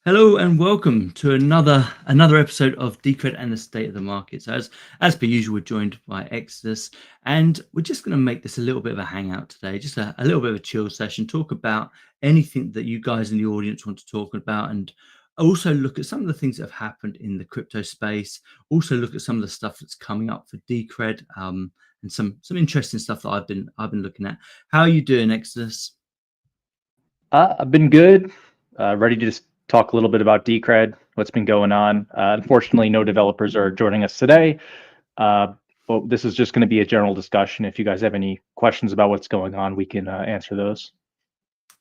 Hello and welcome to another episode of Decred and the State of the Market. So as per usual, we're joined by Exodus, and we're just going to make this a little bit of a hangout today, just a little bit of a chill session, talk about anything that you guys in the audience want to talk about, and also look at some of the things that have happened in the crypto space. Also look at some of the stuff that's coming up for Decred, and some interesting stuff that I've been looking at. How are you doing, Exodus? I've been good. Ready to just talk a little bit about Decred, what's been going on. Unfortunately, no developers are joining us today, but this is just going to be a general discussion. If you guys have any questions about what's going on, we can answer those.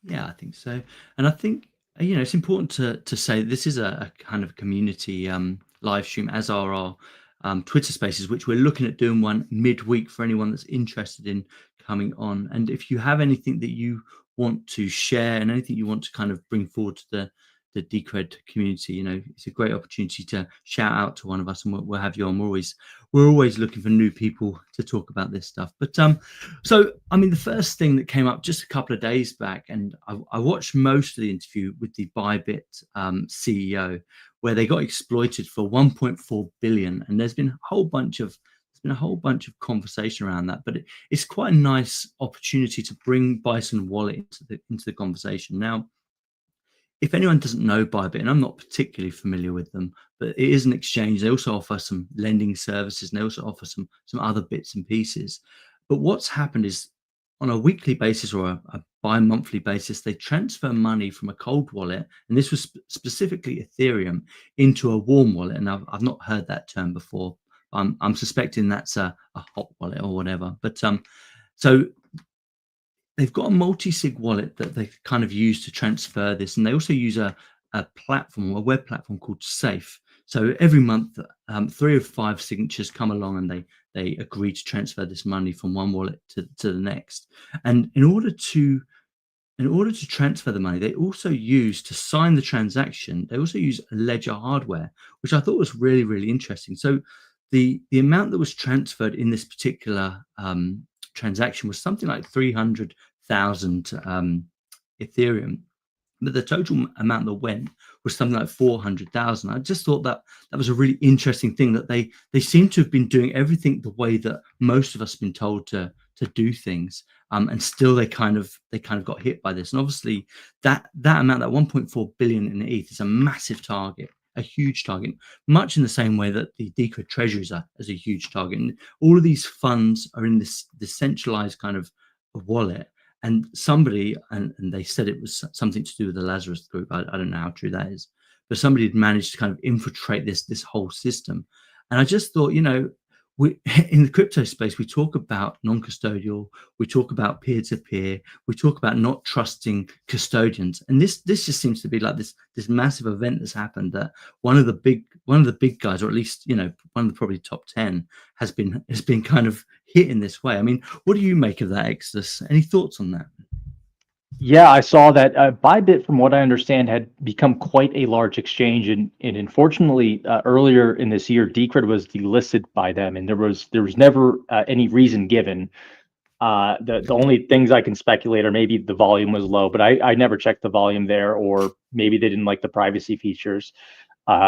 Yeah, I think so. And I think it's important to say this is a kind of community live stream, as are our Twitter Spaces, which we're looking at doing one midweek for anyone that's interested in coming on. And if you have anything that you want to share and anything you want to kind of bring forward to the Decred community, it's a great opportunity to shout out to one of us, and we'll have you on. We're always looking for new people to talk about this stuff. But so, I mean, the first thing that came up just a couple of days back, and I watched most of the interview with the Bybit CEO, where they got exploited for 1.4 billion, and there's been a whole bunch of conversation around that. But it's quite a nice opportunity to bring Bison Wallet into the conversation. Now, if anyone doesn't know Bybit, and I'm not particularly familiar with them, but it is an exchange. They also offer some lending services, and they also offer some other bits and pieces. But what's happened is, on a weekly basis or a bi-monthly basis, they transfer money from a cold wallet, and this was specifically Ethereum, into a warm wallet. And I've not heard that term before. I'm suspecting that's a hot wallet or whatever. But so they've got a multi-sig wallet that they kind of use to transfer this, and they also use a web platform called Safe. So every month, 3 of 5 signatures come along, and they agree to transfer this money from one wallet to the next. And in order to transfer the money, they also use to sign the transaction. They also use ledger hardware, which I thought was really, really interesting. So the amount that was transferred in this particular transaction was something like 300,000 Ethereum, but the total amount that went was something like 400,000. I just thought that was a really interesting thing, that they seem to have been doing everything the way that most of us have been told to do things, and still they kind of got hit by this. And obviously that amount, that 1.4 billion in ETH, is a massive target, a huge target, much in the same way that the Decred treasuries are as a huge target. And all of these funds are in this centralized kind of wallet. And somebody, and they said it was something to do with the Lazarus group. I don't know how true that is, but somebody had managed to kind of infiltrate this whole system. And I just thought, we in the crypto space, we talk about non-custodial, we talk about peer-to-peer, we talk about not trusting custodians, and this just seems to be like this massive event that's happened, that one of the big guys, or at least one of the probably top 10, has been kind of hit in this way. I mean, what do you make of that, Exodus? Any thoughts on that? Yeah, I saw that Bybit, from what I understand, had become quite a large exchange, and unfortunately, earlier in this year, Decred was delisted by them, and there was never any reason given. The only things I can speculate are maybe the volume was low, but I never checked the volume there, or maybe they didn't like the privacy features.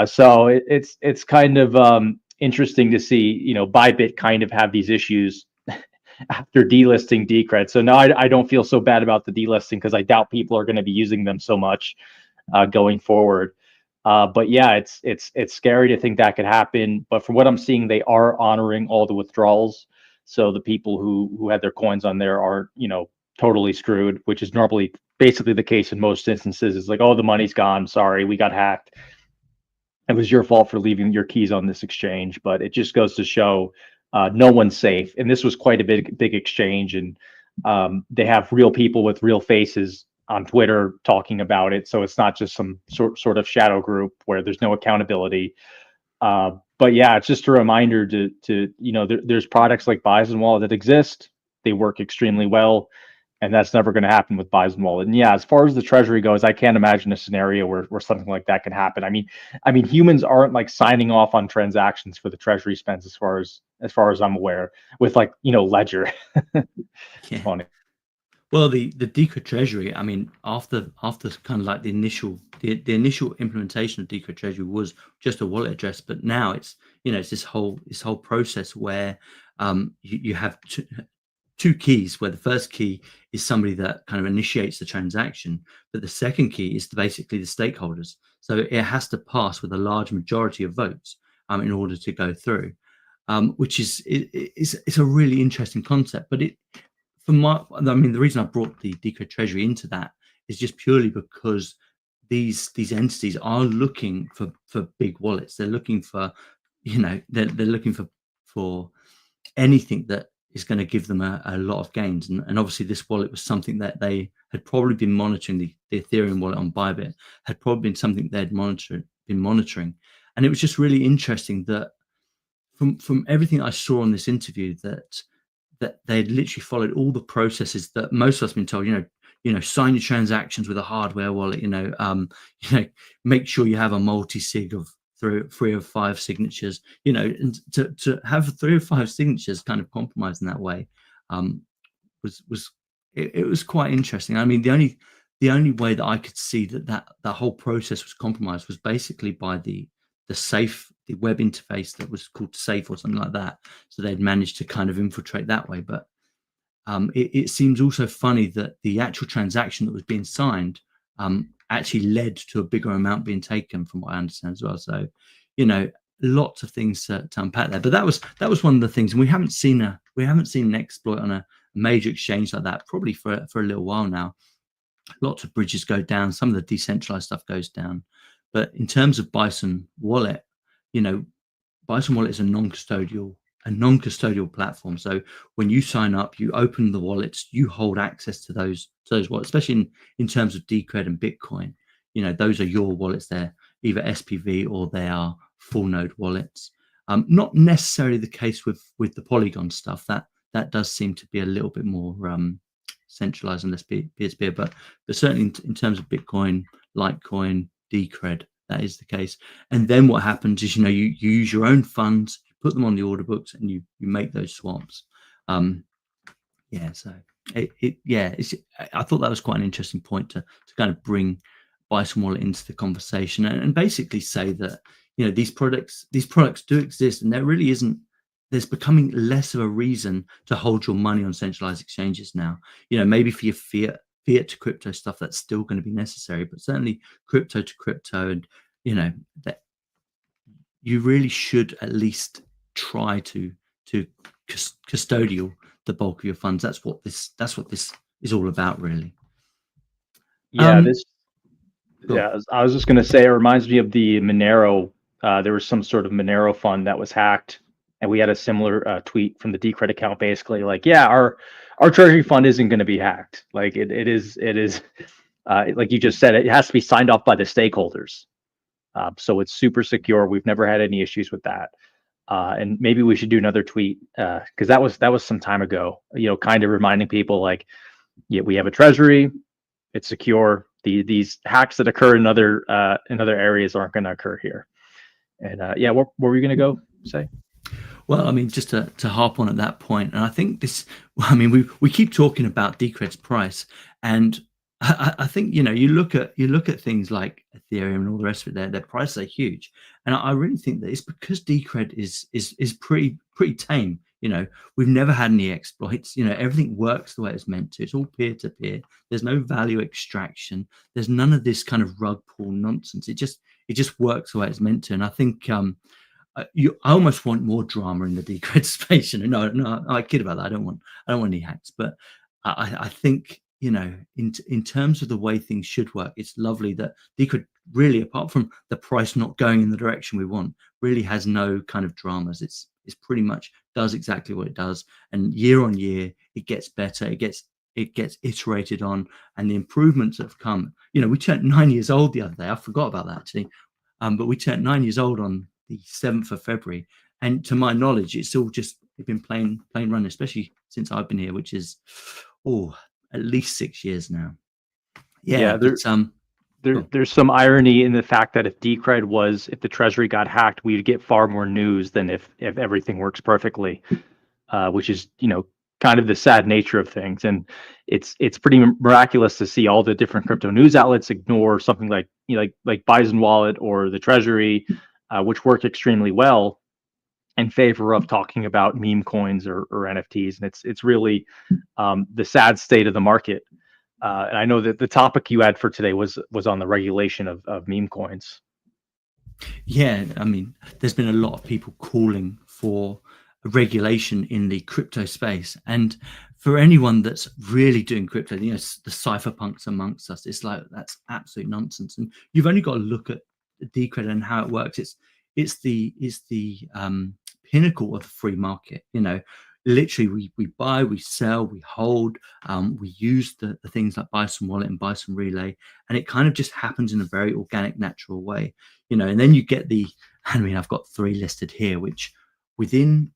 So it's kind of interesting to see, Bybit kind of have these issues after delisting Decred. So now I don't feel so bad about the delisting, because I doubt people are going to be using them so much going forward. But yeah, it's scary to think that could happen. But from what I'm seeing, they are honoring all the withdrawals. So the people who had their coins on there are, totally screwed, which is normally basically the case in most instances. It's like, oh, the money's gone. Sorry, we got hacked. It was your fault for leaving your keys on this exchange. But it just goes to show no one's safe. And this was quite a big exchange, and they have real people with real faces on Twitter talking about it. So it's not just some sort of shadow group where there's no accountability. But yeah, it's just a reminder there's products like Bison Wallet that exist. They work extremely well, and that's never going to happen with Bison Wallet. And yeah, as far as the treasury goes, I can't imagine a scenario where something like that can happen. I mean, humans aren't like signing off on transactions for the treasury spends, as far as I'm aware, with Ledger. It's Yeah. funny. Well, the Decred treasury, I mean, after kind of like the initial the initial implementation of Decred Treasury was just a wallet address, but now it's it's this whole process where you have two keys, where the first key is somebody that kind of initiates the transaction, but the second key is basically the stakeholders. So it has to pass with a large majority of votes in order to go through, which it's a really interesting concept. But I mean, the reason I brought the Decred Treasury into that is just purely because these entities are looking for big wallets. They're looking for, they're looking for anything that is going to give them a lot of gains. And obviously this wallet was something that they had probably been monitoring. The Ethereum wallet on Bybit had probably been something they'd been monitoring. And it was just really interesting that from everything I saw on this interview, that they'd literally followed all the processes that most of us have been told, sign your transactions with a hardware wallet, make sure you have a multi-sig of three or five signatures, and to have 3 or 5 signatures kind of compromised in that way was quite interesting. I mean, the only way that I could see that whole process was compromised was basically by the web interface that was called Safe or something like that. So they'd managed to kind of infiltrate that way. But it seems also funny that the actual transaction that was being signed actually led to a bigger amount being taken, from what I understand as well. So, lots of things to unpack there. But that was one of the things, and we haven't seen an exploit on a major exchange like that probably for a little while now. Lots of bridges go down, some of the decentralized stuff goes down. But in terms of Bison Wallet, Bison Wallet is a non-custodial platform. So when you sign up, you open the wallets, you hold access to those wallets, especially in terms of Decred and Bitcoin. Those are your wallets. They're either SPV or they are full node wallets. Not necessarily the case with the Polygon stuff. That does seem to be a little bit more centralized and less peer-to-peer, but certainly in terms of Bitcoin, Litecoin, Decred, that is the case. And then what happens is, you use your own funds, you put them on the order books, and you make those swaps. So I thought that was quite an interesting point to kind of bring Bison Wallet into the conversation and basically say that these products do exist, and there's becoming less of a reason to hold your money on centralized exchanges now. Maybe for your fiat to crypto stuff, that's still going to be necessary, but certainly crypto to crypto, and that you really should at least try to custodial the bulk of your funds. That's what this is all about, really. Yeah, Cool. I was just going to say, it reminds me of the Monero. There was some sort of Monero fund that was hacked, and we had a similar tweet from the Decred account, basically like, yeah, our treasury fund isn't going to be hacked. Like it is like you just said, it has to be signed off by the stakeholders. So it's super secure. We've never had any issues with that. And maybe we should do another tweet, because that was some time ago, kind of reminding people like, yeah, we have a treasury, it's secure. These hacks that occur in other areas aren't going to occur here. And where were you going to go, say? Well, I mean, just to harp on at that point, and I think we keep talking about Decred's price, and I think you look at things like Ethereum and all the rest of it. Their prices are huge, and I really think that it's because Decred is pretty tame. We've never had any exploits. Everything works the way it's meant to. It's all peer to peer. There's no value extraction. There's none of this kind of rug pull nonsense. It just works the way it's meant to. And I think I almost want more drama in the Decred space. No, I kid about that. I don't want any hacks, but I think in terms of the way things should work, it's lovely that Decred really, apart from the price not going in the direction we want, really has no kind of dramas. It's pretty much does exactly what it does, and year on year it gets better. It gets iterated on, and the improvements that have come. We turned 9 years old the other day. I forgot about that actually, but we turned 9 years old on the 7th of February, and to my knowledge, it's been plain run, especially since I've been here, which is at least 6 years now. There's some irony in the fact that if the treasury got hacked, we'd get far more news than if everything works perfectly, which is kind of the sad nature of things. And it's pretty miraculous to see all the different crypto news outlets ignore something like, like Bison Wallet or the Treasury, which work extremely well, in favor of talking about meme coins or NFTs. And it's really the sad state of the market. And I know that the topic you had for today was on the regulation of meme coins. Yeah, I mean, there's been a lot of people calling for regulation in the crypto space, and for anyone that's really doing crypto, the cypherpunks amongst us, it's like that's absolute nonsense. And you've only got to look at Decred and how it works. It's the pinnacle of the free market. Literally, we buy, we sell, we hold, we use the things like Bison Wallet and Bison Relay, and it kind of just happens in a very organic, natural way. And then you get I've got 3 listed here, which within,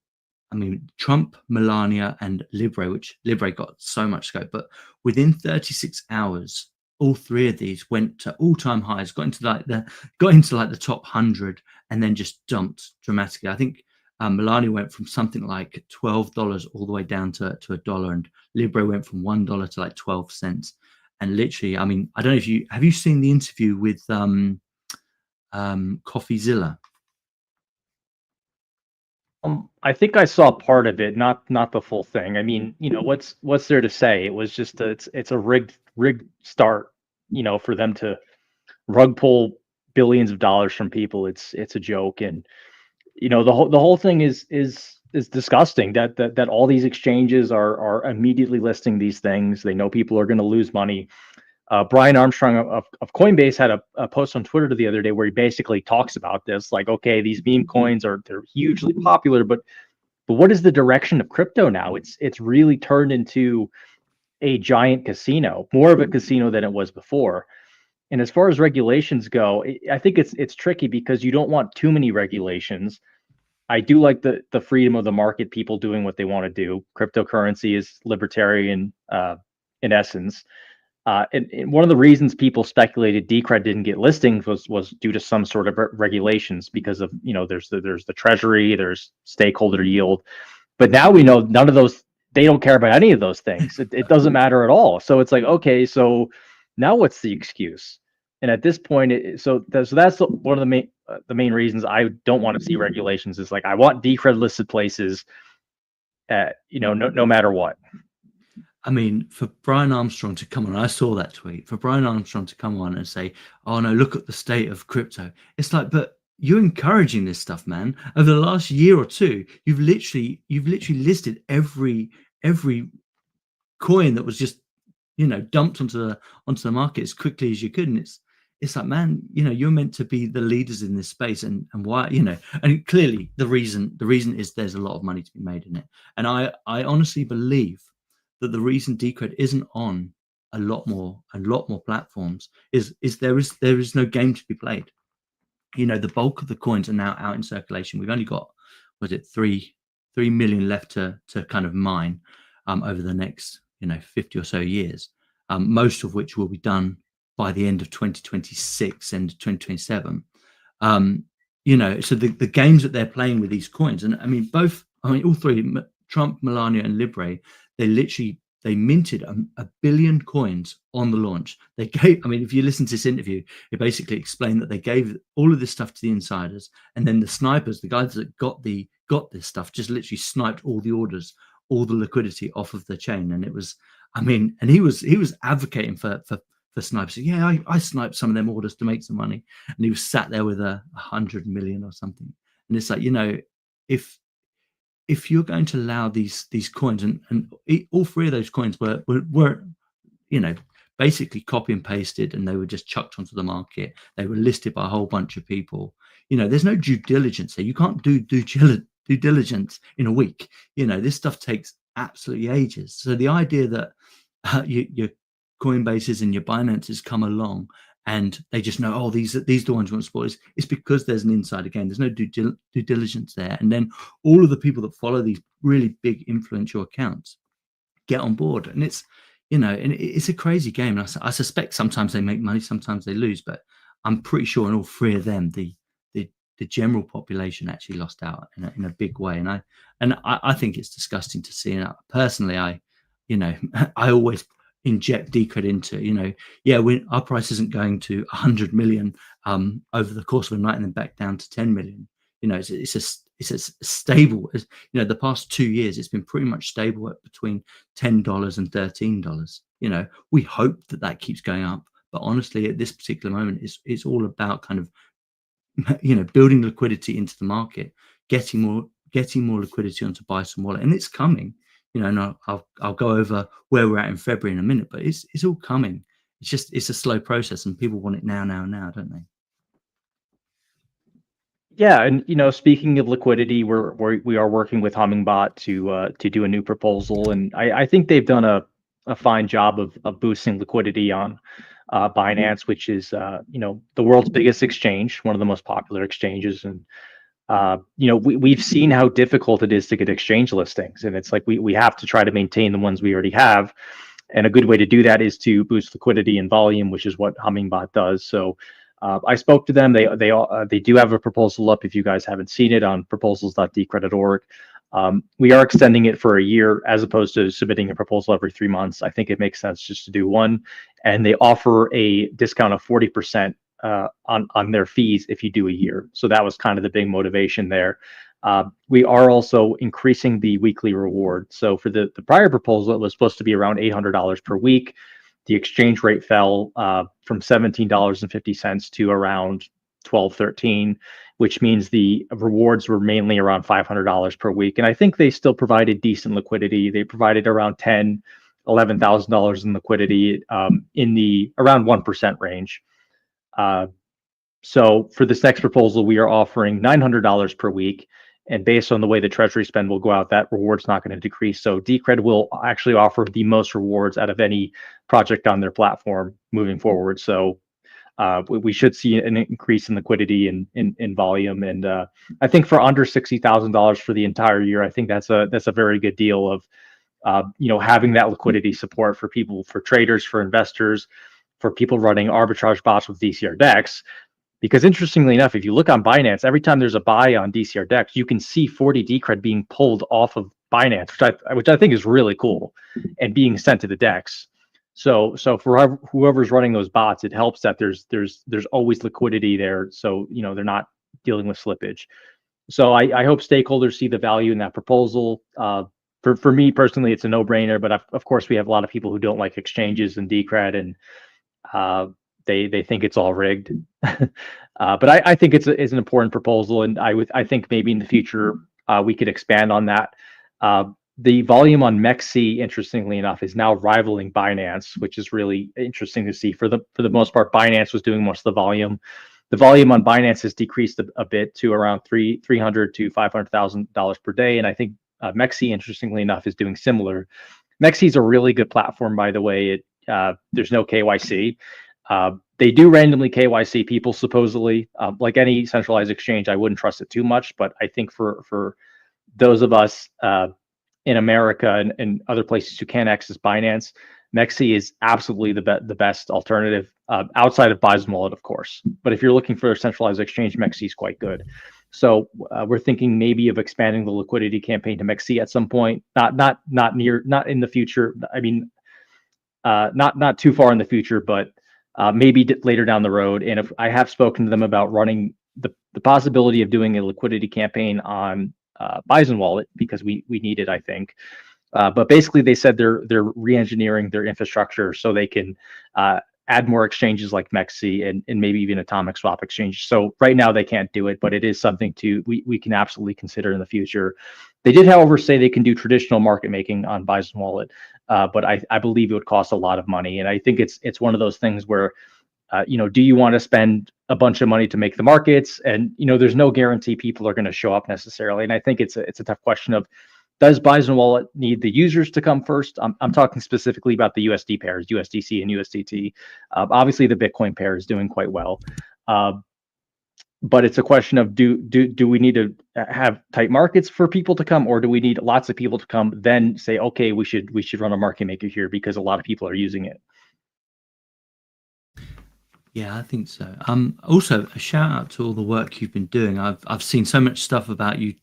Trump, Melania, and Libre, which Libre got so much scope, but within 36 hours, all 3 of these went to all-time highs, got into the top 100, and then just dumped dramatically. I think Melania went from something like $12 all the way down to $1, and Libre went from $1 to like 12 cents. And literally, I don't know if you seen the interview with CoffeeZilla. I think I saw part of it, not the full thing. I mean, what's there to say? It was just it's a rigged start, for them to rug pull billions of dollars from people. It's a joke. And the whole thing is disgusting, that all these exchanges are immediately listing these things. They know people are going to lose money. Brian Armstrong of Coinbase had a post on Twitter the other day where he basically talks about this, like, okay, these meme coins they're hugely popular, but what is the direction of crypto now? It's really turned into a giant casino, more of a casino than it was before. And as far as regulations go, I think it's tricky because you don't want too many regulations. I do like the freedom of the market, people doing what they want to do. Cryptocurrency is libertarian in essence. And one of the reasons people speculated Decred didn't get listings was due to some sort of regulations, because of, there's the Treasury, there's stakeholder yield, but now we know none of those. They don't care about any of those things. It doesn't matter at all. So it's like, okay, so now what's the excuse? And at this point, that's one of the main reasons I don't want to see regulations. Is like, I want Decred listed places, no matter what. For Brian Armstrong to come on, I saw that tweet, for Brian Armstrong to come on and say, oh no, look at the state of crypto. It's like, but you're encouraging this stuff, man. Over the last year or two, you've literally listed every coin that was just, dumped onto the market as quickly as you could. And it's like, man, you're meant to be the leaders in this space, and why, and clearly the reason is there's a lot of money to be made in it. And I honestly believe that the reason Decred isn't on a lot more platforms is there is no game to be played. The bulk of the coins are now out in circulation. We've only got, was it 3 million left to kind of mine over the next 50 or so years, most of which will be done by the end of 2026 and 2027. So the games that they're playing with these coins, and all 3, Trump, Melania, and Libre, they minted a billion coins on the launch. They gave, if you listen to this interview, it basically explained that they gave all of this stuff to the insiders, and then the snipers, the guys that got this stuff, just literally sniped all the orders, all the liquidity off of the chain. And it was, and he was advocating for snipers. Yeah, I sniped some of them orders to make some money, and he was sat there with 100 million or something. And it's like, if you're going to allow these coins, and all 3 of those coins were basically copy and pasted, and they were just chucked onto the market. They were listed by a whole bunch of people. There's no due diligence there. You can't do due diligence in a week. This stuff takes absolutely ages. So the idea that your Coinbases and your Binances come along and they just know, oh, these are the ones you want to support, it's because there's an insider game. There's no due diligence there. And then all of the people that follow these really big influential accounts get on board. And it's, and it's a crazy game. And I suspect sometimes they make money, sometimes they lose, but I'm pretty sure in all 3 of them, the the general population actually lost out in a big way. And I think it's disgusting to see. And personally, I always inject Decred into, yeah, our price isn't going to 100 million over the course of a night and then back down to 10 million. It's a stable, the past 2 years, it's been pretty much stable at between $10 and $13. We hope that keeps going up, but honestly, at this particular moment, it's all about kind of, building liquidity into the market, getting more liquidity onto Bison Wallet, and it's coming. And I'll go over where we're at in February in a minute, but it's all coming. It's a slow process, and people want it now, don't they? Yeah, and speaking of liquidity, we are working with Hummingbot to do a new proposal, and I think they've done a fine job of boosting liquidity on Binance, which is the world's biggest exchange, one of the most popular exchanges, and we've seen how difficult it is to get exchange listings, and it's like we have to try to maintain the ones we already have, and a good way to do that is to boost liquidity and volume, which is what Hummingbot does. So I spoke to them. They do have a proposal up. If you guys haven't seen it, on proposals.decred.org. We are extending it for a year as opposed to submitting a proposal every 3 months. I think it makes sense just to do one, and they offer a discount of 40% on their fees if you do a year. So that was kind of the big motivation there. We are also increasing the weekly reward. So for the prior proposal, it was supposed to be around $800 per week. The exchange rate fell from $17.50 to around $12, $13, which means the rewards were mainly around $500 per week. And I think they still provided decent liquidity. They provided around $10,000, $11,000 in liquidity in the around 1% range. So for this next proposal, we are offering $900 per week. And based on the way the treasury spend will go out, that reward's not going to decrease. So Decred will actually offer the most rewards out of any project on their platform moving forward. So we should see an increase in liquidity and in volume. And I think for under $60,000 for the entire year, I think that's a very good deal of having that liquidity support for people, for traders, for investors, for people running arbitrage bots with DCR DEX. Because interestingly enough, if you look on Binance, every time there's a buy on DCR DEX, you can see 40 Decred being pulled off of Binance, which I think is really cool, and being sent to the DEX. So for whoever's running those bots, it helps that there's always liquidity there. So they're not dealing with slippage. So I hope stakeholders see the value in that proposal. For me personally, it's a no-brainer. But of course, we have a lot of people who don't like exchanges and Decred, and they think it's all rigged. But I think it's an important proposal, and I think maybe in the future we could expand on that. The volume on MEXC, interestingly enough, is now rivaling Binance, which is really interesting to see. For the most part, Binance was doing most of the volume. The volume on Binance has decreased a bit to around $300,000 to $500,000 per day, and I think MEXC, interestingly enough, is doing similar. MEXC is a really good platform, by the way. There's no KYC. They do randomly KYC people, supposedly. Like any centralized exchange, I wouldn't trust it too much. But I think for those of us in America and other places who can't access Binance, MEXC is absolutely the best alternative outside of Bison Wallet, of course. But if you're looking for a centralized exchange, MEXC is quite good. So we're thinking maybe of expanding the liquidity campaign to MEXC at some point. Not in the future. I mean, not too far in the future, but maybe later down the road. And if I have spoken to them about running the possibility of doing a liquidity campaign on Bison Wallet, because we need it, I think. But basically, they said they're re-engineering their infrastructure so they can add more exchanges like MEXC and maybe even atomic swap exchanges. So right now they can't do it, but it is something we can absolutely consider in the future. They did, however, say they can do traditional market making on Bison Wallet, but I believe it would cost a lot of money. And I think it's one of those things where, do you want to spend a bunch of money to make the markets? And there's no guarantee people are going to show up necessarily. And I think it's a tough question of, does Bison Wallet need the users to come first? I'm talking specifically about the USD pairs, USDC and USDT. Obviously, the Bitcoin pair is doing quite well, but it's a question of do we need to have tight markets for people to come, or do we need lots of people to come? Then say, okay, we should run a market maker here because a lot of people are using it. Yeah, I think so. Also a shout out to all the work you've been doing. I've seen so much stuff about you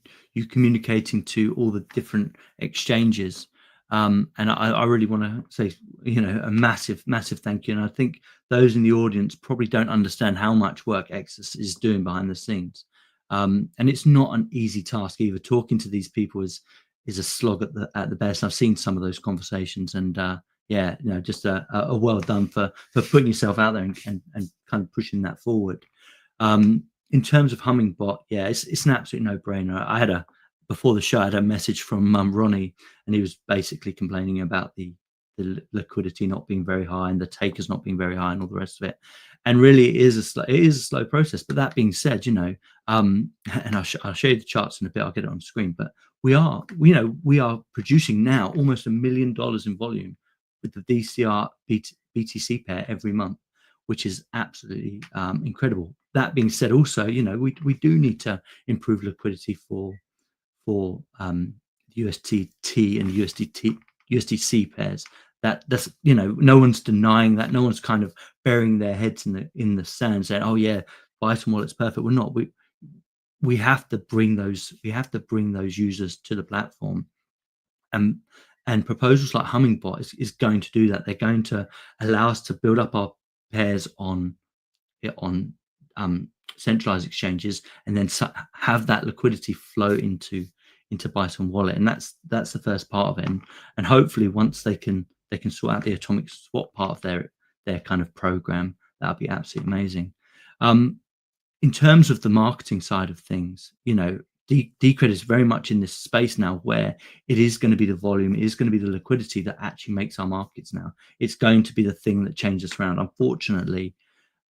communicating to all the different exchanges. And I really want to say, a massive thank you. And I think those in the audience probably don't understand how much work Exodus is doing behind the scenes. And it's not an easy task either. Talking to these people is a slog at the best. I've seen some of those conversations, and yeah, just a well done for putting yourself out there and kind of pushing that forward. In terms of Hummingbot, yeah, it's an absolute no-brainer. Before the show, I had a message from Ronnie, and he was basically complaining about the liquidity not being very high and the takers not being very high and all the rest of it. And really, it is a slow process. But that being said, and I'll show you the charts in a bit. I'll get it on screen, but we are producing now almost $1 million in volume with the DCR BTC pair every month, which is absolutely incredible. That being said, also, we do need to improve liquidity for USDT and USDC pairs. That's no one's denying that. No one's kind of burying their heads in the sand saying, "Oh yeah, Bison Wallet's perfect." We're not. We have to bring those. We have to bring those users to the platform, and and proposals like Hummingbot is going to do that. They're going to allow us to build up our pairs on centralized exchanges, and then have that liquidity flow into Bison Wallet, and that's the first part of it. And hopefully, once they can sort out the atomic swap part of their kind of program, that'll be absolutely amazing. In terms of the marketing side of things, Decred is very much in this space now where it is going to be the volume, it is going to be the liquidity that actually makes our markets now. It's going to be the thing that changes us around. Unfortunately,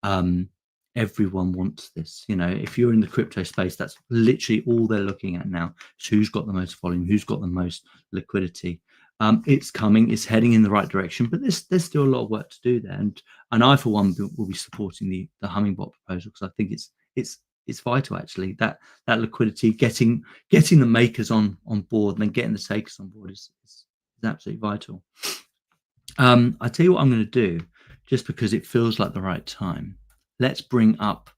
um, everyone wants this. If you're in the crypto space, that's literally all they're looking at now. So who's got the most volume? Who's got the most liquidity? It's coming. It's heading in the right direction, but there's still a lot of work to do there. And I, for one, will be supporting the Hummingbot proposal because I think it's vital actually that liquidity, getting the makers on board and then getting the takers on board is absolutely vital. I tell you what I'm going to do, just because it feels like the right time. Let's bring up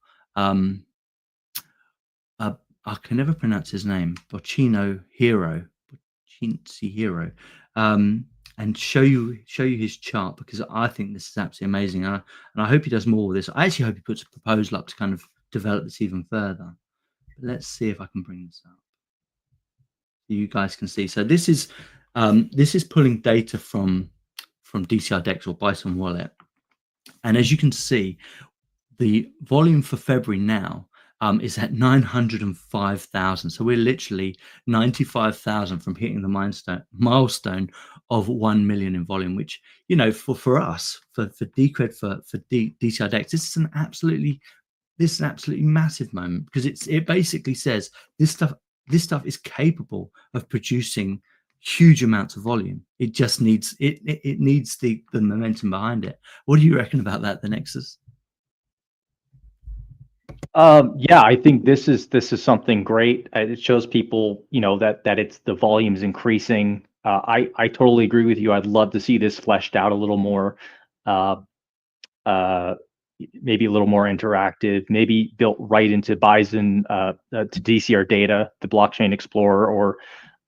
I can never pronounce his name, Bocchino Hero, Bochinzi Hero, and show you his chart, because I think this is absolutely amazing, and I hope he does more with this. I actually hope he puts a proposal up to kind of develop this even further. But let's see if I can bring this up so you guys can see. So this is pulling data from DCR Dex or Bison Wallet, and as you can see, the volume for February now is at 905,000. So we're literally 95,000 from hitting the milestone of 1 million in volume, which, for us, for Decred, for DCR Dex, this is an absolutely massive moment, because it basically says this stuff is capable of producing huge amounts of volume. It just needs it needs the momentum behind it. What do you reckon about that, the Nexus? Yeah, I think this is something great. It shows people, that it's the volume's increasing. I totally agree with you. I'd love to see this fleshed out a little more, uh, uh, maybe a little more interactive, maybe built right into Bison, to DCR data, the blockchain explorer, or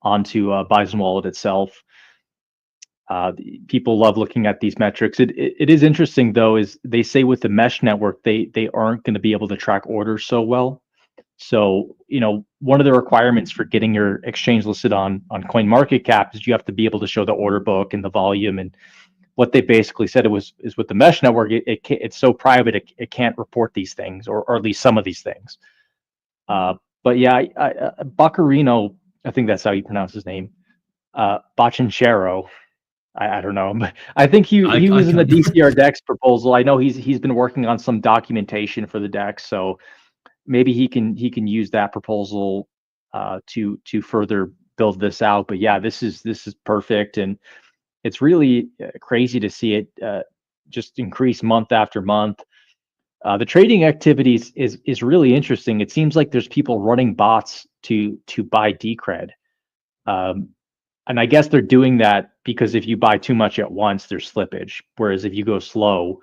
onto Bison Wallet itself. People love looking at these metrics. It is interesting though, is they say with the mesh network, they aren't going to be able to track orders so well. So, one of the requirements for getting your exchange listed on CoinMarketCap is you have to be able to show the order book and the volume. And what they basically said is with the mesh network, it's so private, it can't report these things, or at least some of these things. But yeah, Baccarino, I think that's how you pronounce his name, Baccinchero. I don't know, but I think he was in the DCR Dex proposal. I know he's been working on some documentation for the Dex, so maybe he can use that proposal to further build this out. But yeah, this is perfect, and it's really crazy to see it just increase month after month. The trading activities is really interesting. It seems like there's people running bots to buy Decred. And I guess they're doing that because if you buy too much at once, there's slippage. Whereas if you go slow,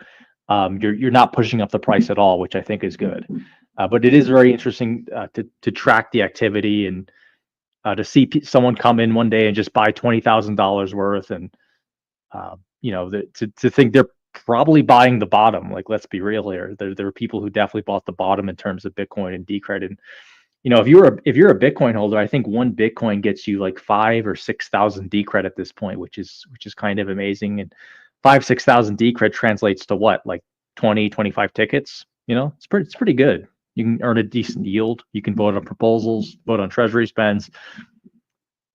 you're not pushing up the price at all, which I think is good. But it is very interesting to track the activity and to see someone come in one day and just buy $20,000 worth, and to think they're probably buying the bottom. Like, let's be real here. There are people who definitely bought the bottom in terms of Bitcoin and Decred. And if you're a Bitcoin holder, I think one Bitcoin gets you like 5 or 6,000 Decred at this point, which is kind of amazing. And 5, 6,000 Decred translates to what, like 20, 25 tickets. It's pretty good. You can earn a decent yield. You can vote on proposals, vote on treasury spends.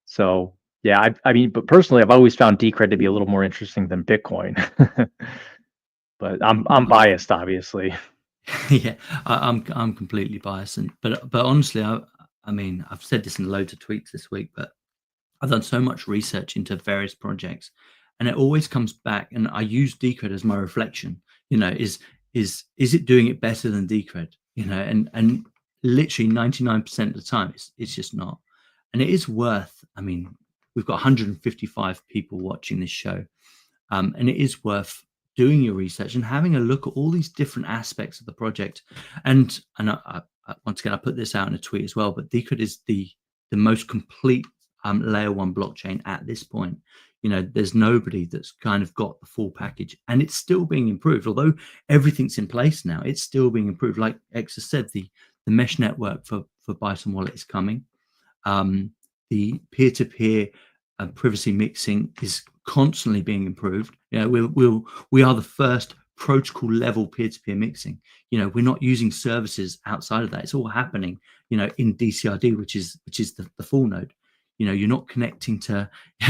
So yeah, I mean, but personally, I've always found Decred to be a little more interesting than Bitcoin. But I'm biased, obviously. Yeah, I'm completely biased, but honestly, I mean, I've said this in loads of tweets this week, but I've done so much research into various projects, and it always comes back. And I use Decred as my reflection. Is it doing it better than Decred? And literally 99% of the time, it's just not. And it is worth. I mean, we've got 155 people watching this show, and it is worth doing your research and having a look at all these different aspects of the project. And once again, I put this out in a tweet as well, but Decred is the most complete layer one blockchain at this point. There's nobody that's kind of got the full package, and it's still being improved. Although everything's in place now, it's still being improved. Like Exa said, the mesh network for Bison Wallet is coming. The peer-to-peer privacy mixing is constantly being improved. We are the first protocol level peer-to-peer mixing. We're not using services outside of that. It's all happening, in DCRD, which is the full node. You're not connecting to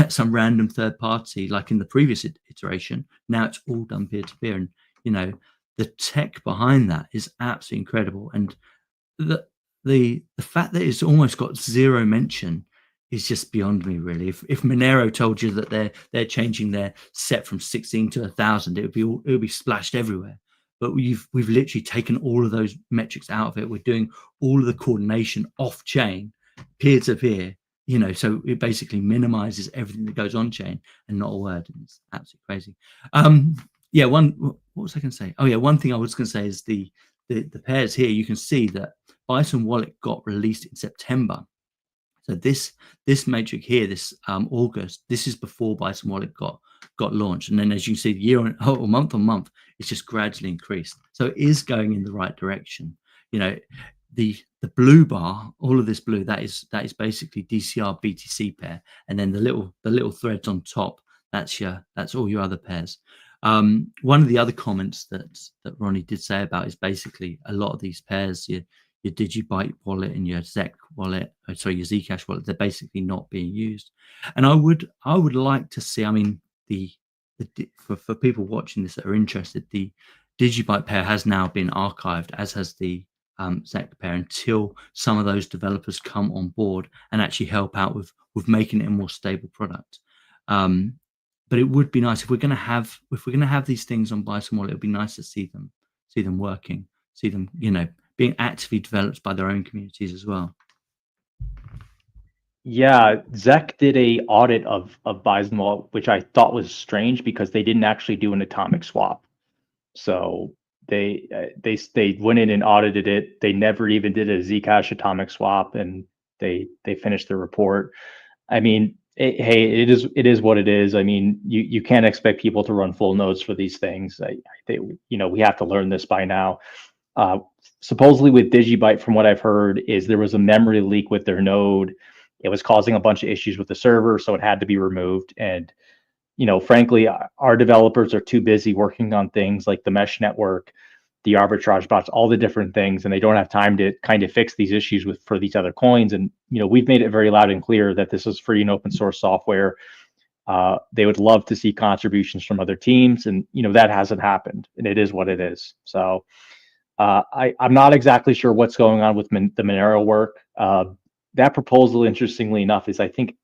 some random third party like in the previous iteration. Now it's all done peer-to-peer, and the tech behind that is absolutely incredible. And the fact that it's almost got zero mention is just beyond me, really. If Monero told you that they're changing their set from 16 to 1,000, it would be splashed everywhere. But we've literally taken all of those metrics out of it. We're doing all of the coordination off chain, peer to peer. So it basically minimizes everything that goes on chain and not a word. It's absolutely crazy. Yeah. What was I going to say? Oh yeah, one thing I was going to say is the pairs here. You can see that Bison Wallet got released in September. So this matrix here, this August, this is before Bison Wallet got launched, and then as you see, month on month, it's just gradually increased. So it is going in the right direction. The blue bar, all of this blue, that is basically DCR BTC pair, and then the little threads on top, that's all your other pairs. One of the other comments that Ronnie did say about is basically a lot of these pairs, your Digibyte wallet and your Zec wallet, your Zcash wallet, they're basically not being used. And I would like to see, I mean, for people watching this that are interested, the Digibyte pair has now been archived, as has the Zec pair, until some of those developers come on board and actually help out with making it a more stable product. But it would be nice if we're going to have these things on Bison Wallet. It would be nice to see them working, see them, being actively developed by their own communities as well. Yeah, Zec did a audit of Bison Wallet, which I thought was strange because they didn't actually do an atomic swap. So they went in and audited it. They never even did a Zcash atomic swap, and they finished the report. I mean, it is what it is. I mean, you can't expect people to run full nodes for these things. We have to learn this by now. Supposedly with Digibyte, from what I've heard, is there was a memory leak with their node. It was causing a bunch of issues with the server, so it had to be removed. And frankly, our developers are too busy working on things like the mesh network, the arbitrage bots, all the different things, and they don't have time to kind of fix these issues for these other coins. And we've made it very loud and clear that this is free and open source software. They would love to see contributions from other teams, and that hasn't happened, and it is what it is. So I'm not exactly sure what's going on with the Monero work. That proposal, interestingly enough, is I think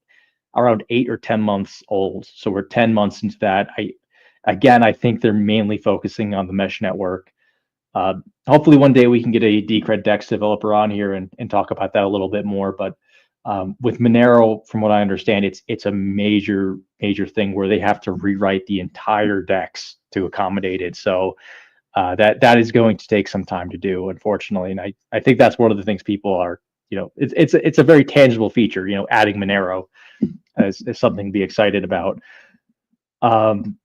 around 8 or 10 months old. So we're 10 months into that. I think they're mainly focusing on the mesh network. Hopefully one day we can get a Decred Dex developer on here and talk about that a little bit more. But with Monero, from what I understand, it's a major thing where they have to rewrite the entire Dex to accommodate it. So that is going to take some time to do, unfortunately. And I think that's one of the things people are, it's a very tangible feature. Adding Monero is something to be excited about. Um,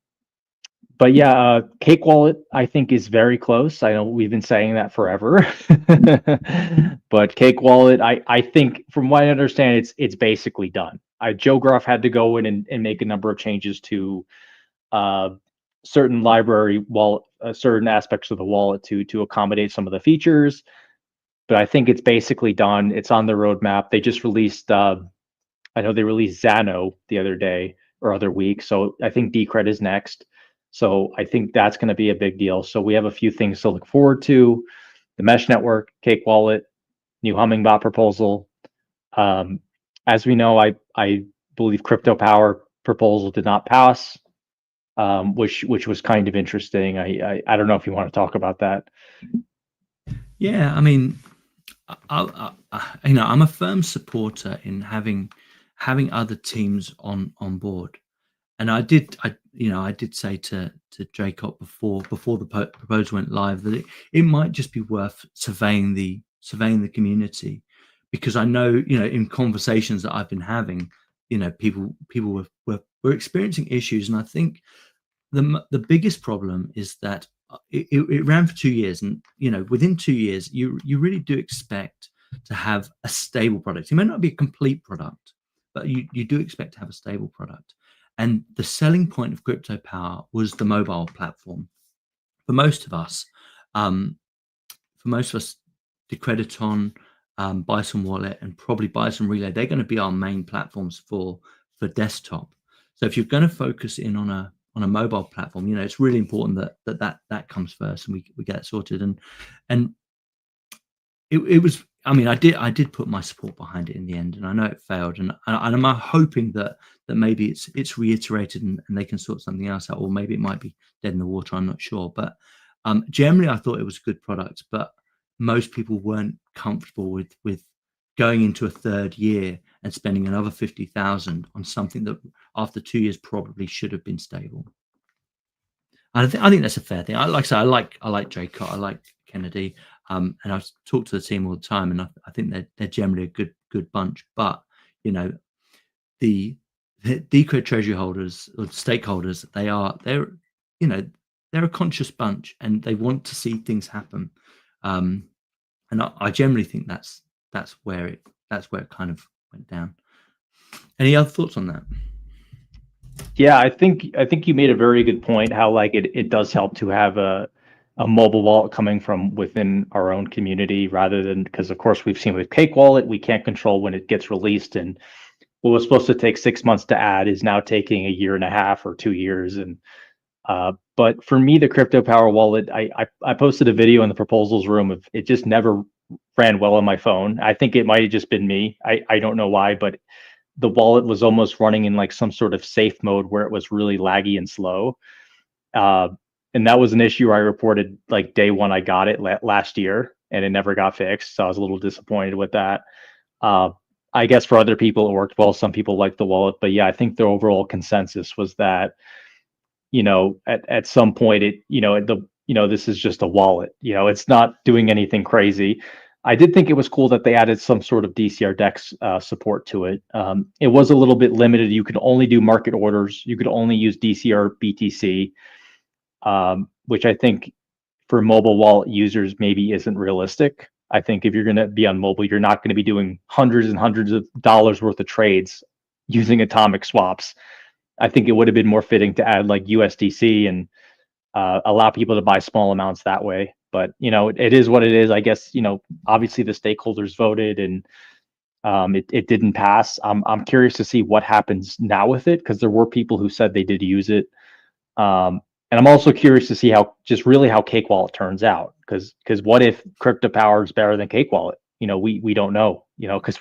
but yeah, Cake Wallet I think is very close. I know we've been saying that forever, but Cake Wallet, I think from what I understand, it's basically done. Joe Gruff had to go in and make a number of changes to uh, certain library wallet, certain aspects of the wallet to accommodate some of the features. But I think it's basically done. It's on the roadmap. They just released. I know they released Xano the other day or other week. So I think Decred is next. So I think that's going to be a big deal. So we have a few things to look forward to: the mesh network, Cake Wallet, new Hummingbot proposal. Um, as we know, I believe Crypto Power proposal did not pass, which was kind of interesting. I don't know if you want to talk about that. Yeah, I mean, I'm a firm supporter in having other teams on board, and I did say to Jacob before the proposal went live that it might just be worth surveying the community, because I know, in conversations that I've been having, people were experiencing issues, and I think the biggest problem is that it ran for 2 years, and within 2 years you really do expect to have a stable product. It may not be a complete product, but you do expect to have a stable product. And the selling point of Crypto Power was the mobile platform. For most of us, um, for most of us, Decrediton, Bison Wallet, and probably Bison Relay, they're going to be our main platforms for desktop. So if you're going to focus in on a mobile platform, it's really important that comes first, and we get it sorted. And it was. I mean, I did put my support behind it in the end, and I know it failed, and I'm hoping that maybe it's reiterated, and they can sort something else out, or maybe it might be dead in the water. I'm not sure, but generally, I thought it was a good product, but most people weren't comfortable with going into a third year and spending another 50,000 on something that after 2 years probably should have been stable. I think that's a fair thing. Like I say, I like Jacob, I like Kennedy, and I talk to the team all the time, and I think they're generally a good bunch. But you know, the Decred treasury holders or stakeholders, they're you know they're a conscious bunch, and they want to see things happen. And I generally think that's where it kind of went down. Any other thoughts on that? Yeah, I think you made a very good point. How like it does help to have a mobile wallet coming from within our own community rather than, because of course we've seen with Cake Wallet we can't control when it gets released, and what was supposed to take 6 months to add is now taking a year and a half or 2 years. And but for me, the Crypto Power wallet, I posted a video in the proposals room of it just never ran well on my phone. I think it might have just been me. I don't know why, but the wallet was almost running in like some sort of safe mode where it was really laggy and slow. Uh, and that was an issue I reported like day one I got it last year, and it never got fixed. So I was a little disappointed with that. Uh, I guess for other people it worked well. Some people liked the wallet, but yeah, I think the overall consensus was that at some point this is just a wallet. It's not doing anything crazy. I did think it was cool that they added some sort of DCR Dex support to it. It was a little bit limited. You could only do market orders. You could only use DCR BTC, which I think for mobile wallet users maybe isn't realistic. I think if you're going to be on mobile, you're not going to be doing hundreds and hundreds of dollars worth of trades using atomic swaps. I think it would have been more fitting to add like USDC and allow people to buy small amounts that way. But it is what it is. I guess obviously the stakeholders voted, and it didn't pass. I'm curious to see what happens now with it, because there were people who said they did use it. And I'm also curious to see how Cake Wallet turns out, because what if Crypto Power is better than Cake Wallet? We don't know. Because